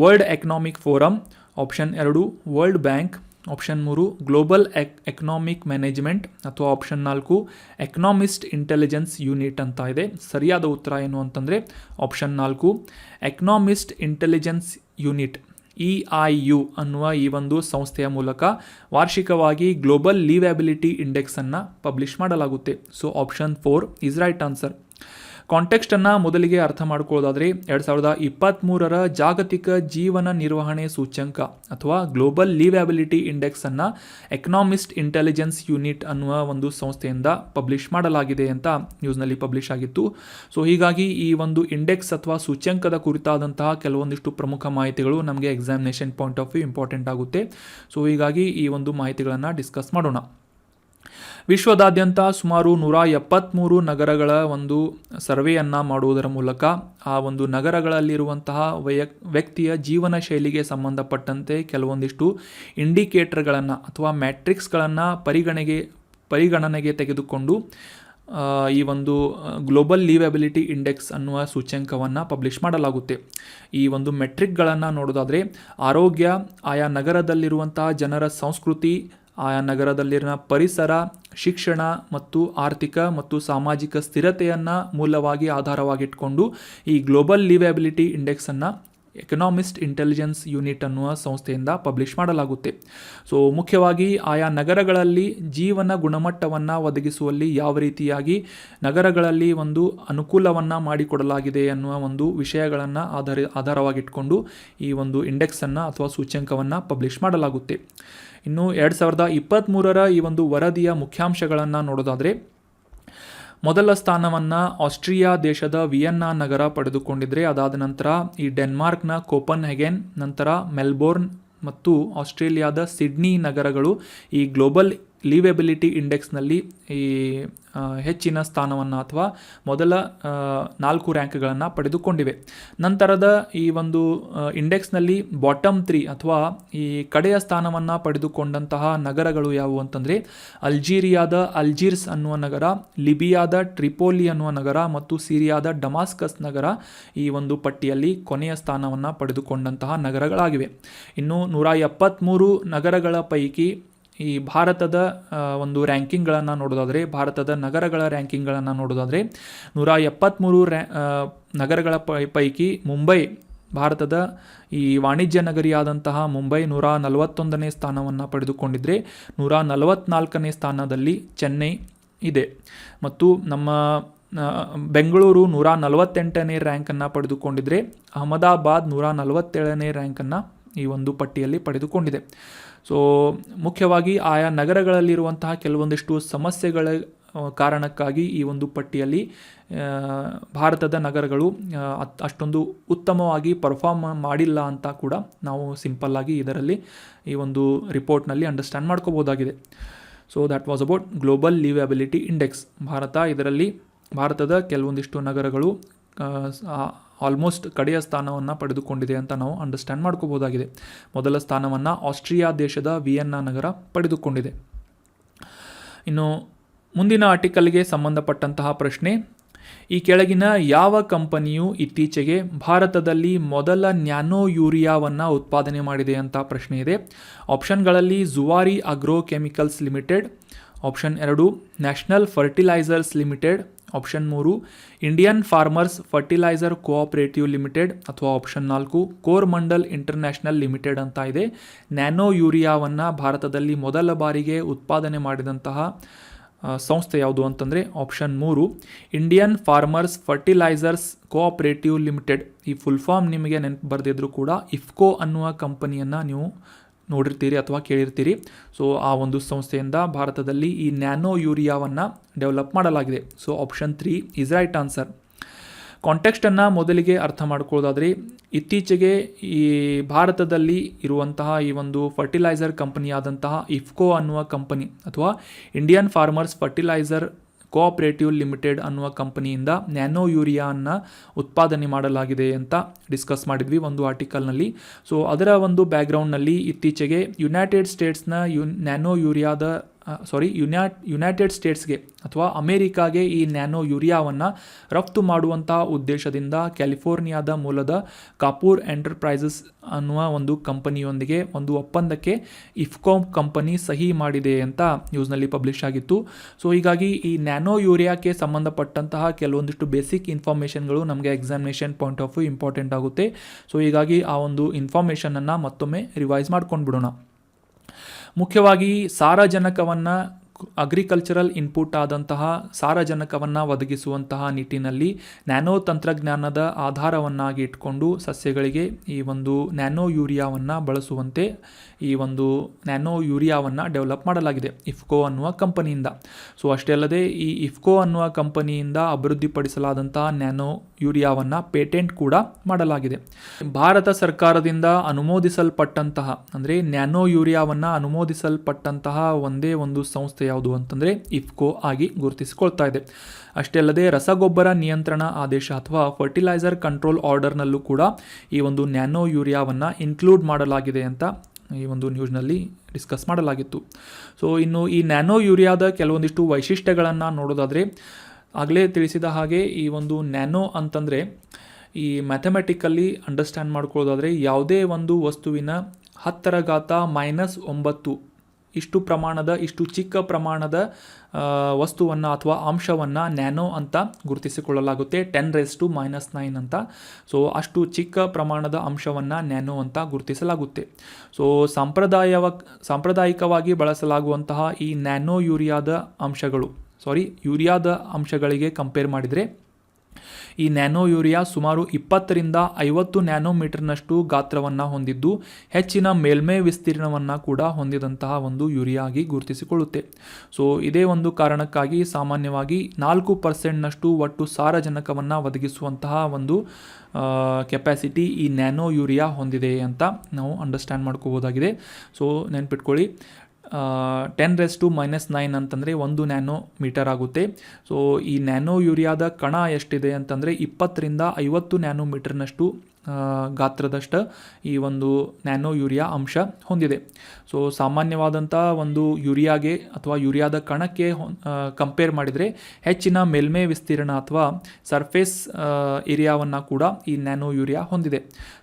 World Economic Forum, option 2 World Bank, option 3 Global Economic Management ಅಥವಾ ಆಪ್ಷನ್ 4 ಎಕನಾಮಿಸ್ಟ್ ಇಂಟೆಲಿಜೆನ್ಸ್ ಯೂನಿಟ್ ಅಂತ ಇದೆ. ಸರಿಯಾದ ಉತ್ತರ ಏನು ಅಂತಂದರೆ option 4 Economist Intelligence Unit EIU ಅನ್ನುವ ಈ ಒಂದು ಸಂಸ್ಥೆಯ ಮೂಲಕ ವಾರ್ಷಿಕವಾಗಿ ಗ್ಲೋಬಲ್ ಲಿವೇಬಿಲಿಟಿ ಇಂಡೆಕ್ಸನ್ನು ಪಬ್ಲಿಷ್ ಮಾಡಲಾಗುತ್ತೆ. So option 4 is right answer. ಕಾಂಟೆಕ್ಸ್ಟನ್ನು ಮೊದಲಿಗೆ ಅರ್ಥ ಮಾಡ್ಕೊಳ್ಳೋದಾದರೆ 2023ರ ಜಾಗತಿಕ ಜೀವನ ನಿರ್ವಹಣೆ ಸೂಚ್ಯಂಕ ಅಥವಾ ಗ್ಲೋಬಲ್ ಲಿವೇಬಿಲಿಟಿ ಇಂಡೆಕ್ಸನ್ನು ಎಕನಾಮಿಸ್ಟ್ ಇಂಟೆಲಿಜೆನ್ಸ್ ಯೂನಿಟ್ ಅನ್ನುವ ಒಂದು ಸಂಸ್ಥೆಯಿಂದ ಪಬ್ಲಿಷ್ ಮಾಡಲಾಗಿದೆ ಅಂತ ನ್ಯೂಸ್ನಲ್ಲಿ ಪಬ್ಲಿಷ್ ಆಗಿತ್ತು. ಸೊ ಹೀಗಾಗಿ ಈ ಒಂದು ಇಂಡೆಕ್ಸ್ ಅಥವಾ ಸೂಚ್ಯಂಕದ ಕುರಿತಾದಂತಹ ಕೆಲವೊಂದಿಷ್ಟು ಪ್ರಮುಖ ಮಾಹಿತಿಗಳು ನಮಗೆ examination point of view important ಆಗುತ್ತೆ. ಸೊ ಹೀಗಾಗಿ ಈ ಒಂದು ಮಾಹಿತಿಗಳನ್ನು ಡಿಸ್ಕಸ್ ಮಾಡೋಣ. ವಿಶ್ವದಾದ್ಯಂತ ಸುಮಾರು 173 ನಗರಗಳ ಒಂದು ಸರ್ವೆಯನ್ನು ಮಾಡುವುದರ ಮೂಲಕ ಆ ಒಂದು ನಗರಗಳಲ್ಲಿರುವಂತಹ ವ್ಯಕ್ತಿಯ ಜೀವನ ಶೈಲಿಗೆ ಸಂಬಂಧಪಟ್ಟಂತೆ ಕೆಲವೊಂದಿಷ್ಟು ಇಂಡಿಕೇಟರ್ಗಳನ್ನು ಅಥವಾ ಮ್ಯಾಟ್ರಿಕ್ಸ್ಗಳನ್ನು ಪರಿಗಣನೆಗೆ ತೆಗೆದುಕೊಂಡು ಈ ಒಂದು ಗ್ಲೋಬಲ್ ಲಿವೇಬಿಲಿಟಿ ಇಂಡೆಕ್ಸ್ ಅನ್ನುವ ಸೂಚ್ಯಂಕವನ್ನು ಪಬ್ಲಿಷ್ ಮಾಡಲಾಗುತ್ತೆ. ಈ ಒಂದು ಮೆಟ್ರಿಕ್ಗಳನ್ನು ನೋಡೋದಾದರೆ ಆರೋಗ್ಯ, ಆಯಾ ನಗರದಲ್ಲಿರುವಂತಹ ಜನರ ಸಂಸ್ಕೃತಿ, ಆಯಾ ನಗರದಲ್ಲಿನ ಪರಿಸರ, ಶಿಕ್ಷಣ ಮತ್ತು ಆರ್ಥಿಕ ಮತ್ತು ಸಾಮಾಜಿಕ ಸ್ಥಿರತೆಯನ್ನು ಮೂಲವಾಗಿ ಆಧಾರವಾಗಿಟ್ಕೊಂಡು ಈ ಗ್ಲೋಬಲ್ ಲಿವೇಬಿಲಿಟಿ ಇಂಡೆಕ್ಸನ್ನು ಎಕನಾಮಿಸ್ಟ್ ಇಂಟೆಲಿಜೆನ್ಸ್ ಯೂನಿಟ್ ಅನ್ನುವ ಸಂಸ್ಥೆಯಿಂದ ಪಬ್ಲಿಷ್ ಮಾಡಲಾಗುತ್ತೆ. ಸೊ ಮುಖ್ಯವಾಗಿ ಆಯಾ ನಗರಗಳಲ್ಲಿ ಜೀವನ ಗುಣಮಟ್ಟವನ್ನು ಒದಗಿಸುವಲ್ಲಿ ಯಾವ ರೀತಿಯಾಗಿ ನಗರಗಳಲ್ಲಿ ಒಂದು ಅನುಕೂಲವನ್ನು ಮಾಡಿಕೊಡಲಾಗಿದೆ ಅನ್ನುವ ಒಂದು ವಿಷಯಗಳನ್ನು ಆಧಾರವಾಗಿಟ್ಕೊಂಡು ಈ ಒಂದು ಇಂಡೆಕ್ಸನ್ನು ಅಥವಾ ಸೂಚ್ಯಂಕವನ್ನು ಪಬ್ಲಿಷ್ ಮಾಡಲಾಗುತ್ತೆ. ಇನ್ನು 2023ರ ಈ ಒಂದು ವರದಿಯ ಮುಖ್ಯಾಂಶಗಳನ್ನು ನೋಡೋದಾದರೆ ಮೊದಲ ಸ್ಥಾನವನ್ನು ಆಸ್ಟ್ರಿಯಾ ದೇಶದ ವಿಯೆನ್ನಾ ನಗರ ಪಡೆದುಕೊಂಡಿದ್ರೆ, ಅದಾದ ನಂತರ ಈ ಡೆನ್ಮಾರ್ಕ್ನ ಕೋಪನ್ಹೆಗೆನ್, ನಂತರ ಮೆಲ್ಬೋರ್ನ್ ಮತ್ತು ಆಸ್ಟ್ರೇಲಿಯಾದ ಸಿಡ್ನಿ ನಗರಗಳು ಈ ಗ್ಲೋಬಲ್ ಲಿವೇಬಿಲಿಟಿ ಇಂಡೆಕ್ಸ್ನಲ್ಲಿ ಈ ಹೆಚ್ಚಿನ ಸ್ಥಾನವನ್ನು ಅಥವಾ ಮೊದಲ 4 ರ್ಯಾಂಕ್ಗಳನ್ನು ಪಡೆದುಕೊಂಡಿವೆ. ನಂತರದ ಈ ಒಂದು ಇಂಡೆಕ್ಸ್ನಲ್ಲಿ ಬಾಟಮ್ 3 ಅಥವಾ ಈ ಕಡೆಯ ಸ್ಥಾನವನ್ನು ಪಡೆದುಕೊಂಡಂತಹ ನಗರಗಳು ಯಾವುವು ಅಂತಂದರೆ ಅಲ್ಜೀರಿಯಾದ ಅಲ್ಜೀರ್ಸ್ ಅನ್ನುವ ನಗರ, ಲಿಬಿಯಾದ ಟ್ರಿಪೋಲಿ ಅನ್ನುವ ನಗರ ಮತ್ತು ಸಿರಿಯಾದ ಡಮಾಸ್ಕಸ್ ನಗರ ಈ ಒಂದು ಪಟ್ಟಿಯಲ್ಲಿ ಕೊನೆಯ ಸ್ಥಾನವನ್ನು ಪಡೆದುಕೊಂಡಂತಹ ನಗರಗಳಾಗಿವೆ. ಇನ್ನು 173 ನಗರಗಳ ಪೈಕಿ ಈ ಭಾರತದ ಒಂದು ರ್ಯಾಂಕಿಂಗ್ಗಳನ್ನು ನೋಡೋದಾದರೆ, ಭಾರತದ ನಗರಗಳ ರ್ಯಾಂಕಿಂಗ್ಗಳನ್ನು ನೋಡೋದಾದರೆ 173 ನಗರಗಳ ಪೈಕಿ ಮುಂಬೈ, ಭಾರತದ ಈ ವಾಣಿಜ್ಯ ನಗರಿಯಾದಂತಹ ಮುಂಬೈ 141ನೇ ಸ್ಥಾನವನ್ನು ಪಡೆದುಕೊಂಡಿದ್ದರೆ 144ನೇ ಸ್ಥಾನದಲ್ಲಿ ಚೆನ್ನೈ ಇದೆ. ಮತ್ತು ನಮ್ಮ ಬೆಂಗಳೂರು 148ನೇ ರ್ಯಾಂಕನ್ನು ಪಡೆದುಕೊಂಡಿದ್ದರೆ ಅಹಮದಾಬಾದ್ 147ನೇ ರ್ಯಾಂಕನ್ನು ಈ ಒಂದು ಪಟ್ಟಿಯಲ್ಲಿ ಪಡೆದುಕೊಂಡಿದೆ. ಸೊ ಮುಖ್ಯವಾಗಿ ಆಯಾ ನಗರಗಳಲ್ಲಿರುವಂತಹ ಕೆಲವೊಂದಿಷ್ಟು ಸಮಸ್ಯೆಗಳ ಕಾರಣಕ್ಕಾಗಿ ಈ ಒಂದು ಪಟ್ಟಿಯಲ್ಲಿ ಭಾರತದ ನಗರಗಳು ಅಷ್ಟೊಂದು ಉತ್ತಮವಾಗಿ ಪರ್ಫಾರ್ಮ್ ಮಾಡಿಲ್ಲ ಅಂತ ಕೂಡ ನಾವು ಸಿಂಪಲ್ಲಾಗಿ ಇದರಲ್ಲಿ ಈ ಒಂದು ರಿಪೋರ್ಟ್ನಲ್ಲಿ ಅಂಡರ್ಸ್ಟ್ಯಾಂಡ್ ಮಾಡ್ಕೋಬೋದಾಗಿದೆ. So that was about Global Liveability Index. ಭಾರತದ ಕೆಲವೊಂದಿಷ್ಟು ನಗರಗಳು ಆಲ್ಮೋಸ್ಟ್ ಕಡೆಯ ಸ್ಥಾನವನ್ನು ಪಡೆದುಕೊಂಡಿದೆ ಅಂತ ನಾವು ಅಂಡರ್ಸ್ಟ್ಯಾಂಡ್ ಮಾಡ್ಕೋಬೋದಾಗಿದೆ. ಮೊದಲ ಸ್ಥಾನವನ್ನು ಆಸ್ಟ್ರಿಯಾ ದೇಶದ ವಿಯೆನ್ನಾ ನಗರ ಪಡೆದುಕೊಂಡಿದೆ. ಇನ್ನು ಮುಂದಿನ ಆರ್ಟಿಕಲ್ಗೆ ಸಂಬಂಧಪಟ್ಟಂತಹ ಪ್ರಶ್ನೆ, ಈ ಕೆಳಗಿನ ಯಾವ ಕಂಪನಿಯು ಇತ್ತೀಚೆಗೆ ಭಾರತದಲ್ಲಿ ಮೊದಲ ನ್ಯಾನೋ ಯೂರಿಯಾವನ್ನು ಉತ್ಪಾದನೆ ಮಾಡಿದೆ ಅಂತ ಪ್ರಶ್ನೆ ಇದೆ. ಆಪ್ಷನ್ಗಳಲ್ಲಿ Zuari Agro Chemicals Limited, option 2 National Fertilizers Limited, option 3 Indian farmers fertiliser cooperative Limited, ಅಥವಾ option 4 Coromandel International Limited nano ಇದೆ. ನ್ಯಾನೋ ಯೂರಿಯಾವನ್ನು ಭಾರತದಲ್ಲಿ ಮೊದಲ ಬಾರಿಗೆ ಉತ್ಪಾದನೆ ಮಾಡಿದಂತಹ ಸಂಸ್ಥೆ ಯಾವುದು ಅಂತಂದರೆ option 3 Indian farmers fertilisers cooperative limited. ಈ ಫುಲ್ ಫಾರ್ಮ್ ನಿಮಗೆ ನೆನಪು ಬರೆದಿದ್ರು ಕೂಡ ಇಫ್ಕೋ ಅನ್ನುವ ಕಂಪನಿಯನ್ನು ನೀವು ನೋಡಿರ್ತೀರಿ ಅಥವಾ ಕೇಳಿರ್ತೀರಿ. ಸೊ ಆ ಒಂದು ಸಂಸ್ಥೆಯಿಂದ ಭಾರತದಲ್ಲಿ ಈ ನ್ಯಾನೋ ಯೂರಿಯಾವನ್ನು ಡೆವಲಪ್ ಮಾಡಲಾಗಿದೆ. So option 3 is right answer. ಕಾಂಟೆಕ್ಸ್ಟನ್ನು ಮೊದಲಿಗೆ ಅರ್ಥ ಮಾಡ್ಕೊಳ್ಳೋದಾದರೆ, ಇತ್ತೀಚೆಗೆ ಈ ಭಾರತದಲ್ಲಿ ಇರುವಂತಹ ಈ ಒಂದು ಫರ್ಟಿಲೈಸರ್ ಕಂಪನಿಯಾದಂತಹ ಇಫ್ಕೋ ಅನ್ನುವ ಕಂಪನಿ ಅಥವಾ Indian farmers fertiliser cooperative limited ಅನ್ನುವ ಕಂಪನಿಯಿಂದ ನ್ಯಾನೋ ಯೂರಿಯಾವನ್ನು ಉತ್ಪಾದನೆ ಮಾಡಲಾಗಿದೆ ಅಂತ ಡಿಸ್ಕಸ್ ಮಾಡಿದ್ವಿ ಒಂದು ಆರ್ಟಿಕಲ್ನಲ್ಲಿ. ಸೊ ಅದರ ಒಂದು ಬ್ಯಾಕ್ಗ್ರೌಂಡ್ನಲ್ಲಿ ಇತ್ತೀಚೆಗೆ ಯುನೈಟೆಡ್ ಸ್ಟೇಟ್ಸ್ನ ಯುನೈಟೆಡ್ ಸ್ಟೇಟ್ಸ್ಗೆ ಅಥವಾ ಅಮೇರಿಕಾಗೆ ಈ ನ್ಯಾನೋ ಯೂರಿಯಾವನ್ನು ರಫ್ತು ಮಾಡುವಂತಹ ಉದ್ದೇಶದಿಂದ ಕ್ಯಾಲಿಫೋರ್ನಿಯಾದ ಮೂಲದ ಕಾಪೂರ್ ಎಂಟರ್ಪ್ರೈಸಸ್ ಅನ್ನುವ ಒಂದು ಕಂಪನಿಯೊಂದಿಗೆ ಒಂದು ಒಪ್ಪಂದಕ್ಕೆ ಇಫ್ಕೋ ಕಂಪನಿ ಸಹಿ ಮಾಡಿದೆ ಅಂತ ನ್ಯೂಸ್ನಲ್ಲಿ ಪಬ್ಲಿಷ್ ಆಗಿತ್ತು. ಸೊ ಹೀಗಾಗಿ ಈ ನ್ಯಾನೋ ಯೂರಿಯಾಕ್ಕೆ ಸಂಬಂಧಪಟ್ಟಂತಹ ಕೆಲವೊಂದಿಷ್ಟು ಬೇಸಿಕ್ ಇನ್ಫಾರ್ಮೇಷನ್ಗಳು ನಮಗೆ examination point of view important ಆಗುತ್ತೆ. ಸೊ ಹೀಗಾಗಿ ಆ ಒಂದು ಇನ್ಫಾರ್ಮೇಷನನ್ನು ಮತ್ತೊಮ್ಮೆ ರಿವೈಸ್ ಮಾಡ್ಕೊಂಡು ಬಿಡೋಣ. ಮುಖ್ಯವಾಗಿ ಸಾರಜನಕವನ್ನು ಅಗ್ರಿಕಲ್ಚರಲ್ ಇನ್ಪುಟ್ ಆದಂತಹ ಸಾರಜನಕವನ್ನು ಒದಗಿಸುವಂತಹ ನಿಟ್ಟಿನಲ್ಲಿ ನ್ಯಾನೋ ತಂತ್ರಜ್ಞಾನದ ಆಧಾರವನ್ನಾಗಿ ಇಟ್ಕೊಂಡು ಸಸ್ಯಗಳಿಗೆ ಈ ಒಂದು ನ್ಯಾನೋ ಯೂರಿಯಾವನ್ನು ಬಳಸುವಂತೆ ಈ ಒಂದು ನ್ಯಾನೋ ಯೂರಿಯಾವನ್ನು ಡೆವಲಪ್ ಮಾಡಲಾಗಿದೆ ಇಫ್ಕೋ ಅನ್ನುವ ಕಂಪನಿಯಿಂದ. ಸೊ ಅಷ್ಟೇ ಅಲ್ಲದೆ ಈ ಇಫ್ಕೋ ಅನ್ನುವ ಕಂಪನಿಯಿಂದ ಅಭಿವೃದ್ಧಿಪಡಿಸಲಾದಂತಹ ನ್ಯಾನೋ ಯೂರಿಯಾವನ್ನು ಪೇಟೆಂಟ್ ಕೂಡ ಮಾಡಲಾಗಿದೆ. ಭಾರತ ಸರ್ಕಾರದಿಂದ ಅನುಮೋದಿಸಲ್ಪಟ್ಟಂತಹ ಅಂದರೆ ನ್ಯಾನೋ ಯೂರಿಯಾವನ್ನು ಅನುಮೋದಿಸಲ್ಪಟ್ಟಂತಹ ಒಂದೇ ಒಂದು ಸಂಸ್ಥೆ ಯಾವುದು ಅಂತಂದರೆ ಇಫ್ಕೋ ಆಗಿ ಗುರುತಿಸಿಕೊಳ್ತಾ ಇದೆ. ಅಷ್ಟೇ ಅಲ್ಲದೆ ರಸಗೊಬ್ಬರ ನಿಯಂತ್ರಣ ಆದೇಶ ಅಥವಾ ಫರ್ಟಿಲೈಸರ್ ಕಂಟ್ರೋಲ್ ಆರ್ಡರ್ನಲ್ಲೂ ಕೂಡ ಈ ಒಂದು ನ್ಯಾನೋ ಯೂರಿಯಾವನ್ನು ಇನ್ಕ್ಲೂಡ್ ಮಾಡಲಾಗಿದೆ ಅಂತ ಈ ಒಂದು ನ್ಯೂಸ್ನಲ್ಲಿ ಡಿಸ್ಕಸ್ ಮಾಡಲಾಗಿತ್ತು. ಸೊ ಇನ್ನು ಈ ನ್ಯಾನೋ ಯೂರಿಯಾದ ಕೆಲವೊಂದಿಷ್ಟು ವೈಶಿಷ್ಟ್ಯಗಳನ್ನು ನೋಡೋದಾದರೆ, ಆಗಲೇ ತಿಳಿಸಿದ ಹಾಗೆ ಈ ಒಂದು ನ್ಯಾನೋ ಅಂತಂದರೆ ಈ ಮ್ಯಾಥಮೆಟಿಕಲ್ಲಿ ಅಂಡರ್ಸ್ಟ್ಯಾಂಡ್ ಮಾಡ್ಕೊಳ್ಳೋದಾದರೆ ಯಾವುದೇ ಒಂದು ವಸ್ತುವಿನ 10⁻⁻⁹ ಇಷ್ಟು ಚಿಕ್ಕ ಪ್ರಮಾಣದ ವಸ್ತುವನ್ನು ಅಥವಾ ಅಂಶವನ್ನು ನ್ಯಾನೋ ಅಂತ ಗುರುತಿಸಿಕೊಳ್ಳಲಾಗುತ್ತೆ. 10⁻⁹ ಅಂತ. ಸೊ ಅಷ್ಟು ಚಿಕ್ಕ ಪ್ರಮಾಣದ ಅಂಶವನ್ನು ನ್ಯಾನೋ ಅಂತ ಗುರುತಿಸಲಾಗುತ್ತೆ. ಸೊ ಸಾಂಪ್ರದಾಯಿಕವಾಗಿ ಬಳಸಲಾಗುವಂತಹ ಈ ನ್ಯಾನೋ ಯೂರಿಯಾದ ಅಂಶಗಳಿಗೆ ಕಂಪೇರ್ ಮಾಡಿದರೆ ಈ ನ್ಯಾನೋ ಯೂರಿಯಾ ಸುಮಾರು 20-50 ನ್ಯಾನೋಮೀಟರ್ನಷ್ಟು ಗಾತ್ರವನ್ನು ಹೊಂದಿದ್ದು ಹೆಚ್ಚಿನ ಮೇಲ್ಮೈ ವಿಸ್ತೀರ್ಣವನ್ನು ಕೂಡ ಹೊಂದಿದಂತಹ ಒಂದು ಯೂರಿಯಾ ಆಗಿ ಗುರುತಿಸಿಕೊಳ್ಳುತ್ತೆ. ಸೊ ಇದೇ ಒಂದು ಕಾರಣಕ್ಕಾಗಿ ಸಾಮಾನ್ಯವಾಗಿ 4% ಒಟ್ಟು ಸಾರಜನಕವನ್ನು ಒದಗಿಸುವಂತಹ ಒಂದು ಕೆಪ್ಯಾಸಿಟಿ ಈ ನ್ಯಾನೋ ಯೂರಿಯಾ ಹೊಂದಿದೆ ಅಂತ ನಾವು ಅಂಡರ್ಸ್ಟ್ಯಾಂಡ್ ಮಾಡ್ಕೋಬೋದಾಗಿದೆ. ಸೊ ನೆನ್ಪಿಟ್ಕೊಳ್ಳಿ, 10⁻⁹ ಅಂತಂದರೆ 1 ನ್ಯಾನೋಮೀಟರ್ ಆಗುತ್ತೆ. ಸೊ ಈ ನ್ಯಾನೋ ಯೂರಿಯಾದ ಕಣ ಎಷ್ಟಿದೆ ಅಂತಂದರೆ 20-50 ನ್ಯಾನೋಮೀಟರ್ನಷ್ಟು ಗಾತ್ರದಷ್ಟು ಈ ಒಂದು ನ್ಯಾನೋ ಯೂರಿಯಾ ಅಂಶ ಹೊಂದಿದೆ. ಸೊ ಸಾಮಾನ್ಯವಾದಂಥ ಒಂದು ಯೂರಿಯಾಗೆ ಅಥವಾ ಯೂರಿಯಾದ ಕಣಕ್ಕೆ ಕಂಪೇರ್ ಮಾಡಿದರೆ ಹೆಚ್ಚಿನ ಮೇಲ್ಮೈ ವಿಸ್ತೀರ್ಣ ಅಥವಾ ಸರ್ಫೇಸ್ ಏರಿಯಾವನ್ನು ಕೂಡ ಈ ನ್ಯಾನೋ ಯೂರಿಯಾ ಹೊಂದಿದೆ.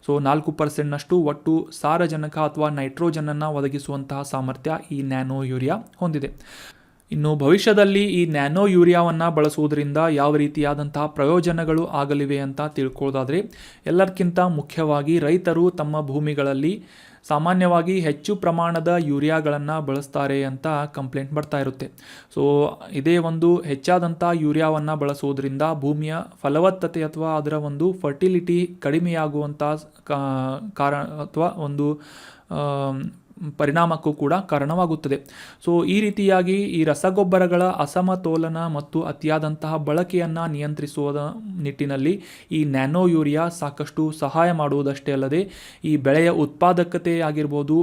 ಸೊ 4%ನಷ್ಟು ಒಟ್ಟು ಸಾರಜನಕ ಅಥವಾ ನೈಟ್ರೋಜನನ್ನು ಒದಗಿಸುವಂತಹ ಸಾಮರ್ಥ್ಯ ಈ ನ್ಯಾನೋ ಯೂರಿಯಾ ಹೊಂದಿದೆ. ಇನ್ನು ಭವಿಷ್ಯದಲ್ಲಿ ಈ ನ್ಯಾನೋ ಯೂರಿಯಾವನ್ನು ಬಳಸುವುದರಿಂದ ಯಾವ ರೀತಿಯಾದಂತಹ ಪ್ರಯೋಜನಗಳು ಆಗಲಿವೆ ಅಂತ ತಿಳ್ಕೊಳ್ಳೋದಾದರೆ, ಎಲ್ಲಕ್ಕಿಂತ ಮುಖ್ಯವಾಗಿ ರೈತರು ತಮ್ಮ ಭೂಮಿಗಳಲ್ಲಿ ಸಾಮಾನ್ಯವಾಗಿ ಹೆಚ್ಚು ಪ್ರಮಾಣದ ಯೂರಿಯಾಗಳನ್ನು ಬಳಸ್ತಾರೆ ಅಂತ ಕಂಪ್ಲೇಂಟ್ ಬರ್ತಾ ಇರುತ್ತೆ. ಸೊ ಇದೇ ಒಂದು ಹೆಚ್ಚಾದಂಥ ಯೂರಿಯಾವನ್ನು ಬಳಸುವುದರಿಂದ ಭೂಮಿಯ ಫಲವತ್ತತೆ ಅಥವಾ ಅದರ ಒಂದು ಫರ್ಟಿಲಿಟಿ ಕಡಿಮೆಯಾಗುವಂಥ ಕಾರಣ ಅಥವಾ ಒಂದು ಪರಿಣಾಮಕ್ಕೂ ಕೂಡ ಕಾರಣವಾಗುತ್ತದೆ. ಸೊ ಈ ರೀತಿಯಾಗಿ ಈ ರಸಗೊಬ್ಬರಗಳ ಅಸಮತೋಲನ ಮತ್ತು ಅತಿಯಾದಂತಹ ಬಳಕೆಯನ್ನು ನಿಯಂತ್ರಿಸುವ ನಿಟ್ಟಿನಲ್ಲಿ ಈ ನ್ಯಾನೋ ಯೂರಿಯಾ ಸಾಕಷ್ಟು ಸಹಾಯ ಮಾಡುವುದಷ್ಟೇ ಅಲ್ಲದೆ ಈ ಬೆಳೆಯ ಉತ್ಪಾದಕತೆ ಆಗಿರ್ಬೋದು,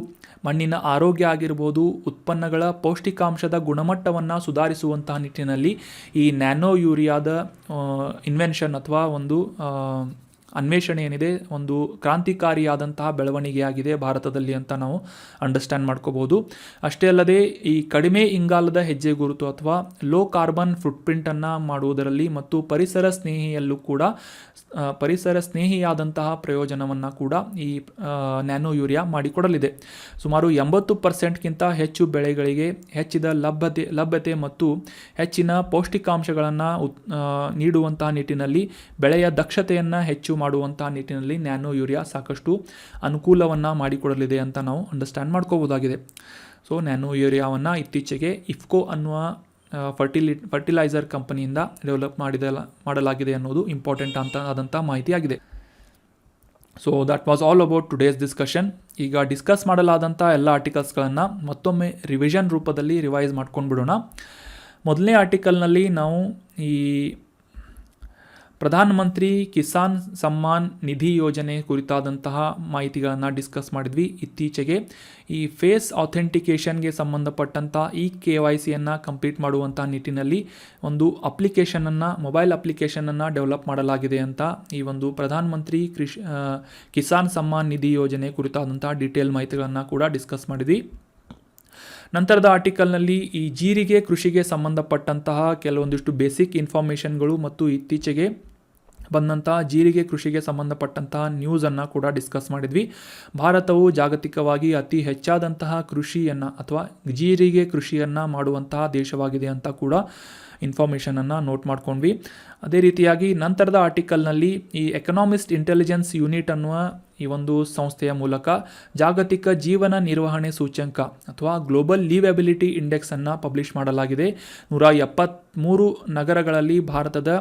ಮಣ್ಣಿನ ಆರೋಗ್ಯ ಆಗಿರ್ಬೋದು, ಉತ್ಪನ್ನಗಳ ಪೌಷ್ಟಿಕಾಂಶದ ಗುಣಮಟ್ಟವನ್ನು ಸುಧಾರಿಸುವಂತಹ ನಿಟ್ಟಿನಲ್ಲಿ ಈ ನ್ಯಾನೋ ಯೂರಿಯಾದ ಇನ್ವೆನ್ಷನ್ ಅಥವಾ ಒಂದು ಅನ್ವೇಷಣೆ ಏನಿದೆ ಒಂದು ಕ್ರಾಂತಿಕಾರಿಯಾದಂತಹ ಬೆಳವಣಿಗೆಯಾಗಿದೆ ಭಾರತದಲ್ಲಿ ಅಂತ ನಾವು ಅಂಡರ್ಸ್ಟ್ಯಾಂಡ್ ಮಾಡ್ಕೋಬೋದು. ಅಷ್ಟೇ ಅಲ್ಲದೆ ಈ ಕಡಿಮೆ ಇಂಗಾಲದ ಹೆಜ್ಜೆ ಗುರುತು ಅಥವಾ ಲೋ ಕಾರ್ಬನ್ ಫುಟ್ಪ್ರಿಂಟನ್ನು ಮಾಡುವುದರಲ್ಲಿ ಮತ್ತು ಪರಿಸರ ಸ್ನೇಹಿಯಾದಂತಹ ಪ್ರಯೋಜನವನ್ನು ಕೂಡ ಈ ನ್ಯಾನೋ ಯೂರಿಯಾ ಮಾಡಿಕೊಡಲಿದೆ. ಸುಮಾರು 80%ಗಿಂತ ಹೆಚ್ಚು ಬೆಳೆಗಳಿಗೆ ಹೆಚ್ಚಿದ ಲಭ್ಯತೆ ಮತ್ತು ಹೆಚ್ಚಿನ ಪೌಷ್ಟಿಕಾಂಶಗಳನ್ನು ನೀಡುವಂತಹ ನಿಟ್ಟಿನಲ್ಲಿ ಬೆಳೆಯ ದಕ್ಷತೆಯನ್ನು ಹೆಚ್ಚು ಮಾಡುವಂತಹ ನಿಟ್ಟಿನಲ್ಲಿ ನ್ಯಾನೋ ಯೂರಿಯಾ ಸಾಕಷ್ಟು ಅನುಕೂಲವನ್ನು ಮಾಡಿಕೊಡಲಿದೆ ಅಂತ ನಾವು ಅಂಡರ್ಸ್ಟ್ಯಾಂಡ್ ಮಾಡ್ಕೋಬೋದಾಗಿದೆ. ಸೊ ನ್ಯಾನೋ ಯೂರಿಯಾವನ್ನು ಇತ್ತೀಚೆಗೆ ಇಫ್ಕೋ ಅನ್ನುವ ಫರ್ಟಿಲೈಸರ್ ಕಂಪನಿಯಿಂದ ಡೆವಲಪ್ ಮಾಡಲಾಗಿದೆ ಅನ್ನೋದು ಇಂಪಾರ್ಟೆಂಟ್ ಆದಂಥ ಮಾಹಿತಿಯಾಗಿದೆ. So that was all about today's discussion. ಈಗ ಡಿಸ್ಕಸ್ ಮಾಡಲಾದಂಥ ಎಲ್ಲ ಆರ್ಟಿಕಲ್ಸ್ಗಳನ್ನು ಮತ್ತೊಮ್ಮೆ ರಿವಿಷನ್ ರೂಪದಲ್ಲಿ ರಿವೈಸ್ ಮಾಡ್ಕೊಂಡು ಬಿಡೋಣ. ಮೊದಲನೇ ಆರ್ಟಿಕಲ್ನಲ್ಲಿ ನಾವು ಈ ಪ್ರಧಾನಮಂತ್ರಿ ಕಿಸಾನ್ ಸಮ್ಮಾನ್ ನಿಧಿ ಯೋಜನೆ ಕುರಿತಾದಂತಹ ಮಾಹಿತಿಗಳನ್ನು ಡಿಸ್ಕಸ್ ಮಾಡಿದ್ವಿ. ಇತ್ತೀಚೆಗೆ ಈ ಫೇಸ್ ಅಥೆಂಟಿಕೇಷನ್ಗೆ ಸಂಬಂಧಪಟ್ಟಂಥ KYCಯನ್ನು ಕಂಪ್ಲೀಟ್ ಮಾಡುವಂಥ ನಿಟ್ಟಿನಲ್ಲಿ ಒಂದು ಮೊಬೈಲ್ ಅಪ್ಲಿಕೇಶನನ್ನು ಡೆವಲಪ್ ಮಾಡಲಾಗಿದೆ ಅಂತ ಈ ಒಂದು ಪ್ರಧಾನಮಂತ್ರಿ ಕಿಸಾನ್ ಸಮ್ಮಾನ್ ನಿಧಿ ಯೋಜನೆ ಕುರಿತಾದಂಥ ಡೀಟೇಲ್ ಮಾಹಿತಿಗಳನ್ನು ಕೂಡ ಡಿಸ್ಕಸ್ ಮಾಡಿದ್ವಿ. ನಂತರದ ಆರ್ಟಿಕಲ್ನಲ್ಲಿ ಈ ಜೀರಿಗೆ ಕೃಷಿಗೆ ಸಂಬಂಧಪಟ್ಟಂತಹ ಕೆಲವೊಂದಿಷ್ಟು ಬೇಸಿಕ್ ಇನ್ಫಾರ್ಮೇಷನ್ಗಳು ಮತ್ತು ಇತ್ತೀಚೆಗೆ ಬಂದಂತಹ ಜೀರಿಗೆ ಕೃಷಿಗೆ ಸಂಬಂಧಪಟ್ಟಂತಹ ನ್ಯೂಸನ್ನು ಕೂಡ ಡಿಸ್ಕಸ್ ಮಾಡಿದ್ವಿ. ಭಾರತವು ಜಾಗತಿಕವಾಗಿ ಅತಿ ಹೆಚ್ಚಾದಂತಹ ಕೃಷಿಯನ್ನು ಅಥವಾ ಜೀರಿಗೆ ಕೃಷಿಯನ್ನು ಮಾಡುವಂತಹ ದೇಶವಾಗಿದೆ ಅಂತ ಕೂಡ ಇನ್ಫಾರ್ಮೇಷನನ್ನು ನೋಟ್ ಮಾಡ್ಕೊಂಡ್ವಿ. ಅದೇ ರೀತಿಯಾಗಿ ನಂತರದ ಆರ್ಟಿಕಲ್ನಲ್ಲಿ ಈ ಎಕನಾಮಿಸ್ಟ್ ಇಂಟೆಲಿಜೆನ್ಸ್ ಯೂನಿಟ್ ಅನ್ನುವ ಈ ಒಂದು ಸಂಸ್ಥೆಯ ಮೂಲಕ ಜಾಗತಿಕ ಜೀವನ ನಿರ್ವಹಣೆ ಸೂಚ್ಯಂಕ ಅಥವಾ ಗ್ಲೋಬಲ್ ಲಿವೆಬಿಲಿಟಿ ಇಂಡೆಕ್ಸನ್ನು ಪಬ್ಲಿಷ್ ಮಾಡಲಾಗಿದೆ. 173 ನಗರಗಳಲ್ಲಿ ಭಾರತದ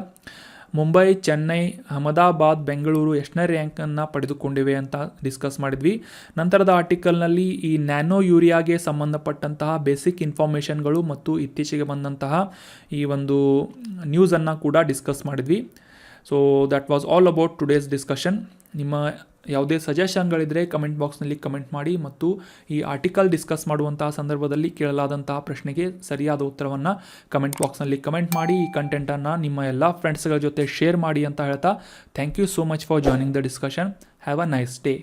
ಮುಂಬೈ, ಚೆನ್ನೈ, ಅಹಮದಾಬಾದ್, ಬೆಂಗಳೂರು ಎಷ್ಟನೇ ರ್ಯಾಂಕನ್ನು ಪಡೆದುಕೊಂಡಿವೆ ಅಂತ ಡಿಸ್ಕಸ್ ಮಾಡಿದ್ವಿ. ನಂತರದ ಆರ್ಟಿಕಲ್ನಲ್ಲಿ ಈ ನ್ಯಾನೋ ಯೂರಿಯಾಗೆ ಸಂಬಂಧಪಟ್ಟಂತಹ ಬೇಸಿಕ್ ಇನ್ಫಾರ್ಮೇಷನ್ಗಳು ಮತ್ತು ಇತ್ತೀಚೆಗೆ ಬಂದಂತಹ ಈ ಒಂದು ನ್ಯೂಸನ್ನು ಕೂಡ ಡಿಸ್ಕಸ್ ಮಾಡಿದ್ವಿ. So that was all about today's discussion. ನಿಮ್ಮ ಯಾವುದೇ ಸಜೆಷನ್ಗಳಿದ್ದರೆ ಕಮೆಂಟ್ ಬಾಕ್ಸ್ನಲ್ಲಿ ಕಮೆಂಟ್ ಮಾಡಿ ಮತ್ತು ಈ ಆರ್ಟಿಕಲ್ ಡಿಸ್ಕಸ್ ಮಾಡುವಂತಹ ಸಂದರ್ಭದಲ್ಲಿ ಕೇಳಲಾದಂತಹ ಪ್ರಶ್ನೆಗೆ ಸರಿಯಾದ ಉತ್ತರವನ್ನು ಕಮೆಂಟ್ ಬಾಕ್ಸ್ನಲ್ಲಿ ಕಮೆಂಟ್ ಮಾಡಿ. ಈ ಕಂಟೆಂಟನ್ನು ನಿಮ್ಮ ಎಲ್ಲ ಫ್ರೆಂಡ್ಸ್ಗಳ ಜೊತೆ ಶೇರ್ ಮಾಡಿ ಅಂತ ಹೇಳ್ತಾ thank you so much for joining the discussion. Have a nice day.